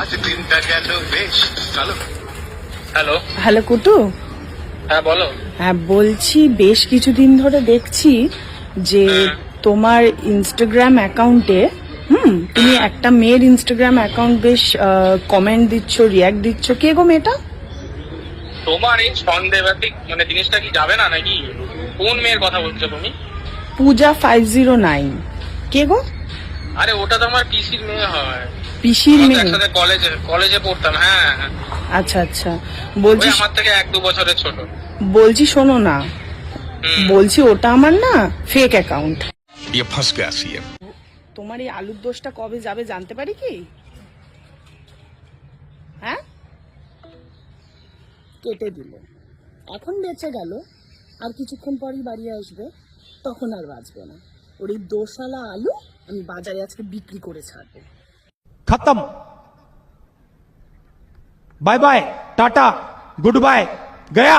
আজ দিনটা গেল বেশ ভালো। হ্যালো। হ্যালো কুটু। হ্যাঁ বলো। হ্যাঁ বলছি, বেশ কিছুদিন ধরে দেখছি যে তোমার ইনস্টাগ্রাম অ্যাকাউন্টে তুমি একটা মেয়ের ইনস্টাগ্রাম অ্যাকাউন্ট বেশ কমেন্ট দিচ্ছ, রিয়াক্ট দিচ্ছ। কে গো মেয়েটা? তোমার এই সন্দেহবাতিক মানে জিনিসটা কি যাবে না নাকি? কোন মেয়ের কথা বলছো তুমি? পূজা 509। কে গো? আরে ওটা তো আমার পিসির মেয়ে হয়। পিসির আমরা তো মেয়ে? একসাথে কলেজে কলেজে পড়তাম। হ্যাঁ হ্যাঁ। আচ্ছা আচ্ছা। ওই বলছি আমার থেকে 1-2 বছরের ছোট। বলছি শোনো না, হুম। বলছি ওটা আমার না ফেক অ্যাকাউন্ট। ये फंस गया सीएम। তোমার এই আলুর দোষটা কবে যাবে জানতে পারি কি? হ্যাঁ, কেটে দিল, এখন বেঁচে গেল, আর কিছুক্ষণ পরই বাড়ি আসবে, তখন আর বাঁচবে না। ওর এই দোষালা আলু আমি বাজারে আজকে বিক্রি করে ছাড়বো। खत्म। Bye bye, ta-ta, good bye, गया।